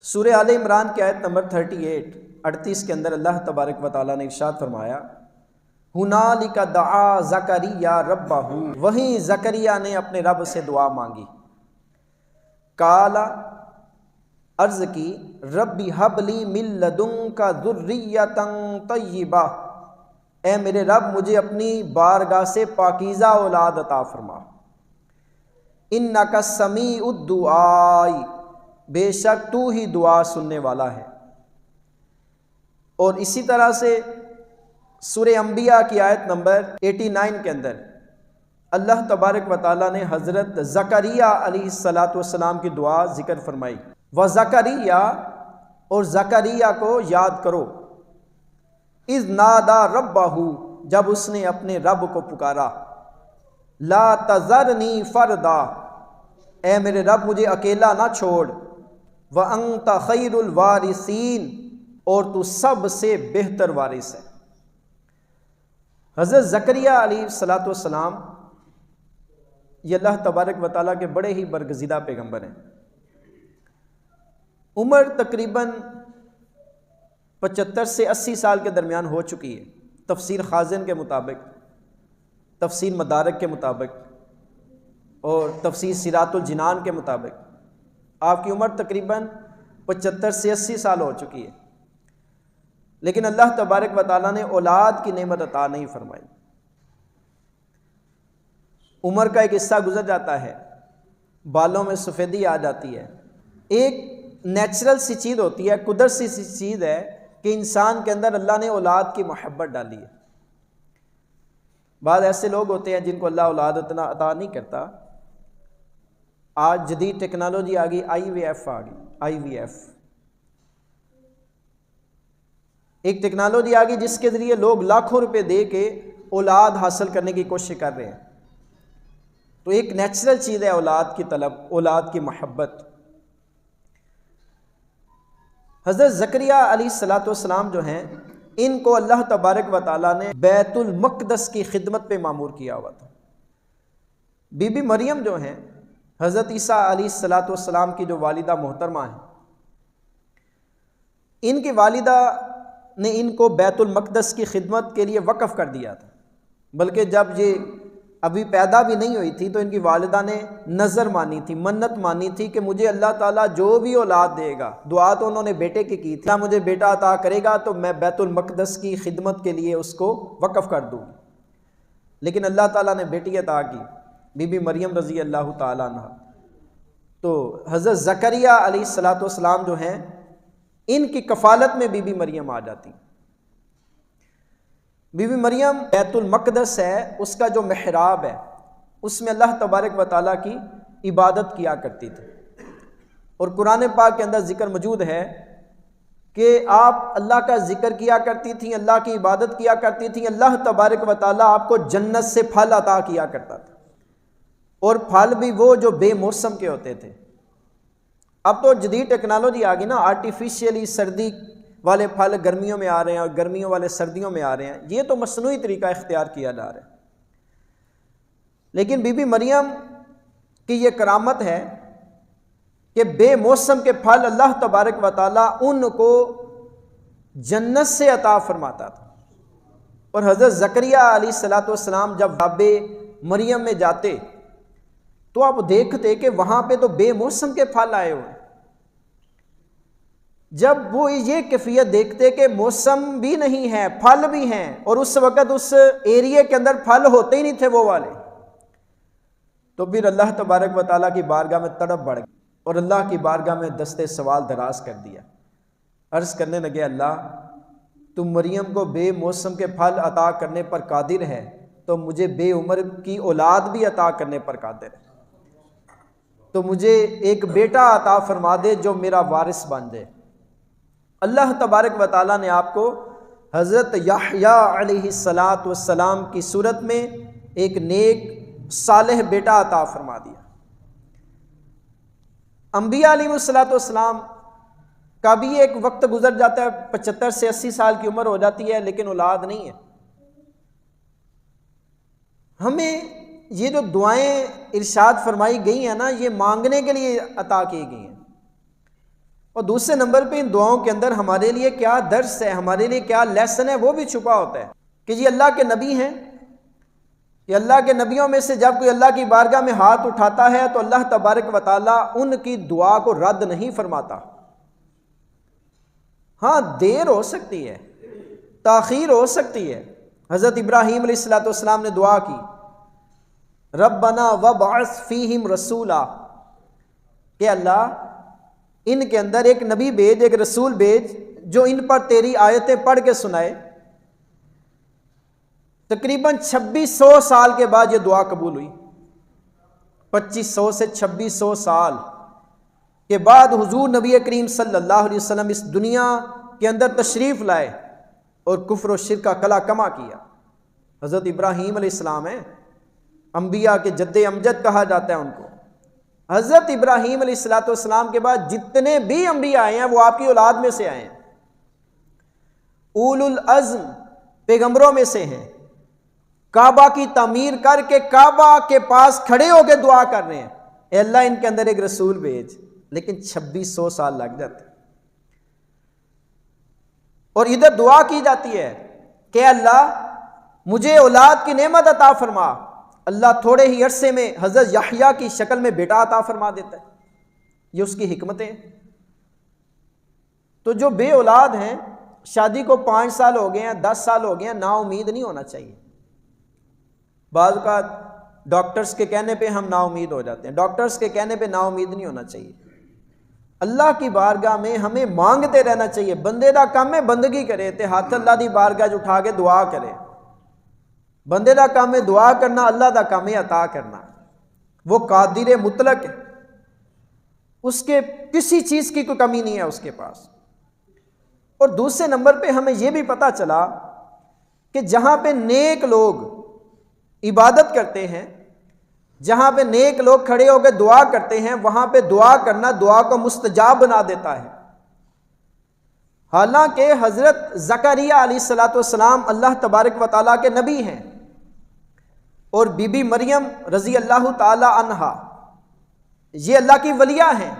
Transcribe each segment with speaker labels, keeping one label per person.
Speaker 1: سورہ آل عمران کی آیت نمبر 38 کے اندر اللہ تبارک و تعالیٰ نے ارشاد فرمایا ہنالک دعا زکریا ربہ، وہیں زکریا نے اپنے رب سے دعا مانگی. قالا، عرض کی، ربی ہب لی من لدنک ذریۃ طیبہ، اے میرے رب مجھے اپنی بارگاہ سے پاکیزہ اولاد عطا فرما. انک سمیع الدعاء، بے شک تو ہی دعا سننے والا ہے. اور اسی طرح سے سورہ انبیاء کی آیت نمبر 89 کے اندر اللہ تبارک و تعالیٰ نے حضرت زکریا علیہ السلام کی دعا ذکر فرمائی. وزکریا، اور زکریا کو یاد کرو، اذ نادا ربہ، جب اس نے اپنے رب کو پکارا، لا تذرنی فردا، اے میرے رب مجھے اکیلا نہ چھوڑ، وانت خیر الوارثین، اور تو سب سے بہتر وارث ہے. حضرت زکریا علیہ السلام یہ اللہ تبارک و تعالیٰ کے بڑے ہی برگزیدہ پیغمبر ہیں. عمر تقریباً 75 سے 80 سال کے درمیان ہو چکی ہے، تفسیر خازن کے مطابق، تفسیر مدارک کے مطابق اور تفسیر سیرات الجنان کے مطابق آپ کی عمر تقریباً 75 سے 80 سال ہو چکی ہے، لیکن اللہ تبارک و تعالیٰ نے اولاد کی نعمت عطا نہیں فرمائی. عمر کا ایک حصہ گزر جاتا ہے، بالوں میں سفیدی آ جاتی ہے. ایک نیچرل سی چیز ہوتی ہے، قدرت سی چیز ہے کہ انسان کے اندر اللہ نے اولاد کی محبت ڈالی ہے. بعض ایسے لوگ ہوتے ہیں جن کو اللہ اولاد اتنا عطا نہیں کرتا. آج جدید ٹیکنالوجی آ گئی، IVF ایک ٹیکنالوجی آ گئی جس کے ذریعے لوگ لاکھوں روپے دے کے اولاد حاصل کرنے کی کوشش کر رہے ہیں. تو ایک نیچرل چیز ہے اولاد کی طلب، اولاد کی محبت. حضرت زکریا علیہ السلام جو ہیں، ان کو اللہ تبارک و تعالیٰ نے بیت المقدس کی خدمت پہ مامور کیا ہوا تھا. بی بی مریم جو ہیں، حضرت عیسیٰ علیہ السلام کی جو والدہ محترمہ ہیں، ان کی والدہ نے ان کو بیت المقدس کی خدمت کے لیے وقف کر دیا تھا. بلکہ جب یہ ابھی پیدا بھی نہیں ہوئی تھی تو ان کی والدہ نے نظر مانی تھی، منت مانی تھی کہ مجھے اللہ تعالیٰ جو بھی اولاد دے گا، دعا تو انہوں نے بیٹے کی تھی، اللہ مجھے بیٹا عطا کرے گا تو میں بیت المقدس کی خدمت کے لیے اس کو وقف کر دوں. لیکن اللہ تعالیٰ نے بیٹی عطا کی، بی بی مریم رضی اللہ تعالیٰ عنہ. تو حضرت زکریا علیہ السلام جو ہیں، ان کی کفالت میں بی بی مریم آ جاتی. بی بی مریم بیت المقدس ہے، اس کا جو محراب ہے اس میں اللہ تبارک و تعالیٰ کی عبادت کیا کرتی تھی. اور قرآن پاک کے اندر ذکر موجود ہے کہ آپ اللہ کا ذکر کیا کرتی تھیں، اللہ کی عبادت کیا کرتی تھیں. اللہ تبارک و تعالیٰ آپ کو جنت سے پھل عطا کیا کرتا تھا، اور پھل بھی وہ جو بے موسم کے ہوتے تھے. اب تو جدید ٹیکنالوجی آ گئی نا، آرٹیفیشیلی سردی والے پھل گرمیوں میں آ رہے ہیں اور گرمیوں والے سردیوں میں آ رہے ہیں. یہ تو مصنوعی طریقہ اختیار کیا جا رہا ہے. لیکن بی بی مریم کی یہ کرامت ہے کہ بے موسم کے پھل اللہ تبارک و تعالیٰ ان کو جنت سے عطا فرماتا تھا. اور حضرت زکریا علیہ السلام جب باب مریم میں جاتے تو آپ دیکھتے کہ وہاں پہ تو بے موسم کے پھل آئے ہوئے. جب وہ یہ کیفیت دیکھتے کہ موسم بھی نہیں ہے، پھل بھی ہیں، اور اس وقت اس ایریے کے اندر پھل ہوتے ہی نہیں تھے وہ والے، تو پھر اللہ تبارک و تعالیٰ کی بارگاہ میں تڑپ بڑھ گئی اور اللہ کی بارگاہ میں دستے سوال دراز کر دیا. عرض کرنے لگے، اللہ تم مریم کو بے موسم کے پھل عطا کرنے پر قادر ہے تو مجھے بے عمر کی اولاد بھی عطا کرنے پر قادر ہے. تو مجھے ایک بیٹا عطا فرما دے جو میرا وارث بن جائے. اللہ تبارک و تعالیٰ نے آپ کو حضرت یحییٰ علیہ السلام کی صورت میں ایک نیک صالح بیٹا عطا فرما دیا. انبیاء علیہ السلام کا بھی ایک وقت گزر جاتا ہے، 75 سے 80 سال کی عمر ہو جاتی ہے، لیکن اولاد نہیں ہے. ہمیں یہ جو دعائیں ارشاد فرمائی گئی ہیں نا، یہ مانگنے کے لیے عطا کی گئی ہیں. اور دوسرے نمبر پہ ان دعاؤں کے اندر ہمارے لیے کیا درس ہے، ہمارے لیے کیا لیسن ہے، وہ بھی چھپا ہوتا ہے کہ جی اللہ کے نبی ہیں، کہ اللہ کے نبیوں میں سے جب کوئی اللہ کی بارگاہ میں ہاتھ اٹھاتا ہے تو اللہ تبارک و تعالیٰ ان کی دعا کو رد نہیں فرماتا۔ ہاں دیر ہو سکتی ہے، تاخیر ہو سکتی ہے۔ حضرت ابراہیم علیہ السلام نے دعا کی، ربنا وابعث فیہم رسولا، کہ اللہ ان کے اندر ایک نبی بھیج، ایک رسول بھیج جو ان پر تیری آیتیں پڑھ کے سنائے۔ تقریباً 2600 سال کے بعد یہ دعا قبول ہوئی، 2500 سے 2600 سال کے بعد حضور نبی کریم صلی اللہ علیہ وسلم اس دنیا کے اندر تشریف لائے اور کفر و شرک کا کلا کما کیا۔ حضرت ابراہیم علیہ السلام ہیں، انبیاء کے جد امجد کہا جاتا ہے ان کو۔ حضرت ابراہیم علیہ السلام کے بعد جتنے بھی انبیاء آئے ہیں وہ آپ کی اولاد میں سے آئے ہیں، اولو العزم پیغمبروں میں سے ہیں۔ کعبہ کی تعمیر کر کے کعبہ کے پاس کھڑے ہو کے دعا کر رہے ہیں، اے اللہ ان کے اندر ایک رسول بھیج، لیکن 2600 سال لگ جاتے۔ اور ادھر دعا کی جاتی ہے کہ اللہ مجھے اولاد کی نعمت عطا فرما، اللہ تھوڑے ہی عرصے میں حضرت یحییٰ کی شکل میں بیٹا عطا فرما دیتا ہے۔ یہ اس کی حکمتیں۔ تو جو بے اولاد ہیں، شادی کو 5 سال ہو گئے ہیں، 10 سال ہو گئے ہیں، نا امید نہیں ہونا چاہیے۔ بعض اوقات ڈاکٹرز کے کہنے پہ ہم نا امید ہو جاتے ہیں، ڈاکٹرز کے کہنے پہ نا امید نہیں ہونا چاہیے۔ اللہ کی بارگاہ میں ہمیں مانگتے رہنا چاہیے۔ بندے دا کام ہے بندگی کرے تے ہاتھ اللہ دی بارگاہ اٹھا کے دعا کرے۔ بندے دا کام ہے دعا کرنا، اللہ دا کام ہے عطا کرنا۔ وہ قادر مطلق ہے، اس کے کسی چیز کی کوئی کمی نہیں ہے اس کے پاس۔ اور دوسرے نمبر پہ ہمیں یہ بھی پتہ چلا کہ جہاں پہ نیک لوگ عبادت کرتے ہیں، جہاں پہ نیک لوگ کھڑے ہو کے دعا کرتے ہیں، وہاں پہ دعا کرنا دعا کو مستجاب بنا دیتا ہے۔ حالانکہ حضرت زکریا علیہ السلام اللہ تبارک و تعالیٰ کے نبی ہیں، اور بی بی مریم رضی اللہ تعالی عنہا یہ اللہ کی ولیہ ہیں۔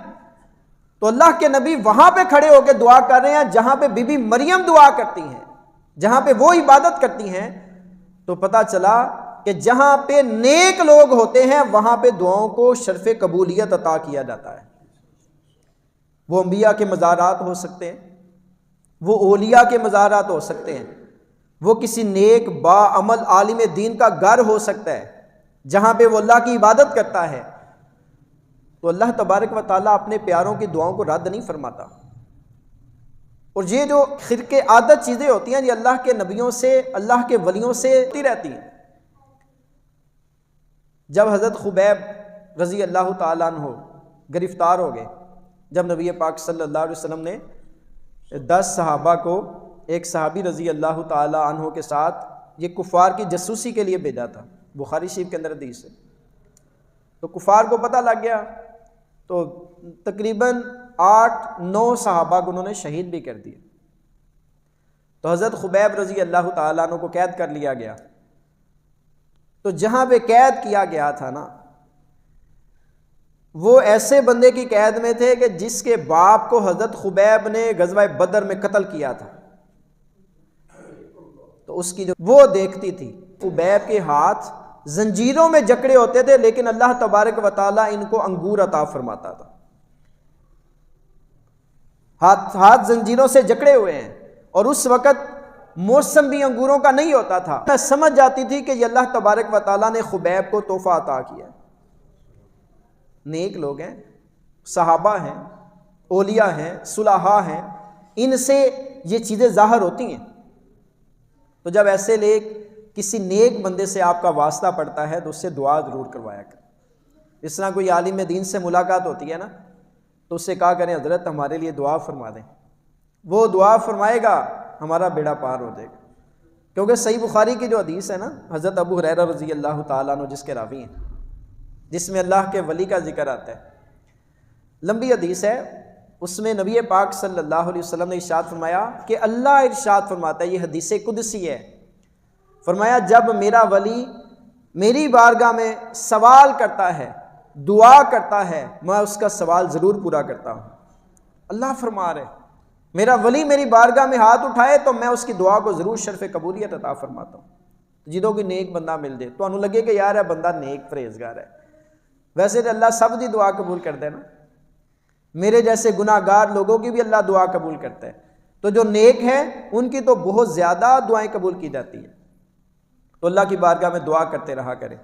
Speaker 1: تو اللہ کے نبی وہاں پہ کھڑے ہو کے دعا کر رہے ہیں جہاں پہ بی بی مریم دعا کرتی ہیں، جہاں پہ وہ عبادت کرتی ہیں۔ تو پتہ چلا کہ جہاں پہ نیک لوگ ہوتے ہیں وہاں پہ دعاؤں کو شرف قبولیت عطا کیا جاتا ہے۔ وہ انبیاء کے مزارات ہو سکتے ہیں، وہ اولیاء کے مزارات ہو سکتے ہیں، وہ کسی نیک با عمل عالم دین کا گھر ہو سکتا ہے جہاں پہ وہ اللہ کی عبادت کرتا ہے۔ تو اللہ تبارک و تعالیٰ اپنے پیاروں کی دعاؤں کو رد نہیں فرماتا۔ اور یہ جو خرق عادت چیزیں ہوتی ہیں یہ اللہ کے نبیوں سے، اللہ کے ولیوں سے ہوتی رہتی ہیں۔ جب حضرت خبیب رضی اللہ تعالیٰ عنہ گرفتار ہو گئے، جب نبی پاک صلی اللہ علیہ وسلم نے 10 صحابہ کو ایک صحابی رضی اللہ تعالیٰ عنہ کے ساتھ یہ کفار کی جاسوسی کے لیے بھیجا تھا، بخاری شریف کے اندر حدیث ہے، تو کفار کو پتہ لگ گیا تو تقریباً 8-9 صحابہ کو انہوں نے شہید بھی کر دیا۔ تو حضرت خبیب رضی اللہ تعالیٰ عنہ کو قید کر لیا گیا۔ تو جہاں پہ قید کیا گیا تھا نا، وہ ایسے بندے کی قید میں تھے کہ جس کے باپ کو حضرت خبیب نے غزوہ بدر میں قتل کیا تھا۔ تو اس کی جو وہ دیکھتی تھی، خبیب کے ہاتھ زنجیروں میں جکڑے ہوتے تھے لیکن اللہ تبارک و تعالیٰ ان کو انگور عطا فرماتا تھا۔ ہاتھ زنجیروں سے جکڑے ہوئے ہیں، اور اس وقت موسم بھی انگوروں کا نہیں ہوتا تھا۔ میں سمجھ جاتی تھی کہ یہ اللہ تبارک و تعالیٰ نے خبیب کو تحفہ عطا کیا۔ نیک لوگ ہیں، صحابہ ہیں، اولیاء ہیں، صلحاء ہیں، ان سے یہ چیزیں ظاہر ہوتی ہیں۔ تو جب ایسے کسی نیک بندے سے آپ کا واسطہ پڑتا ہے تو اس سے دعا ضرور کروایا کریں۔ اس طرح کوئی عالم دین سے ملاقات ہوتی ہے نا، تو اس سے کہا کریں حضرت ہمارے لیے دعا فرما دیں، وہ دعا فرمائے گا، ہمارا بیڑا پار ہو جائے گا۔ کیونکہ صحیح بخاری کی جو حدیث ہے نا، حضرت ابو ہریرہ رضی اللہ تعالیٰ عنہ جس کے راوی ہیں، جس میں اللہ کے ولی کا ذکر آتا ہے، لمبی حدیث ہے، اس میں نبی پاک صلی اللہ علیہ وسلم نے ارشاد فرمایا کہ اللہ ارشاد فرماتا ہے، یہ حدیث قدسی ہے، فرمایا جب میرا ولی میری بارگاہ میں سوال کرتا ہے، دعا کرتا ہے، میں اس کا سوال ضرور پورا کرتا ہوں۔ اللہ فرما رہے میرا ولی میری بارگاہ میں ہاتھ اٹھائے تو میں اس کی دعا کو ضرور شرف قبولیت عطا فرماتا ہوں. جدوں کوئی نیک بندہ مل جائے تو انہوں لگے کہ یار یہ بندہ نیک پرہیزگار ہے. ویسے تو اللہ سب دی دعا قبول کرتا ہے نا, میرے جیسے گناہ گار لوگوں کی بھی اللہ دعا قبول کرتا ہے, تو جو نیک ہیں ان کی تو بہت زیادہ دعائیں قبول کی جاتی ہیں. تو اللہ کی بارگاہ میں دعا کرتے رہا کریں.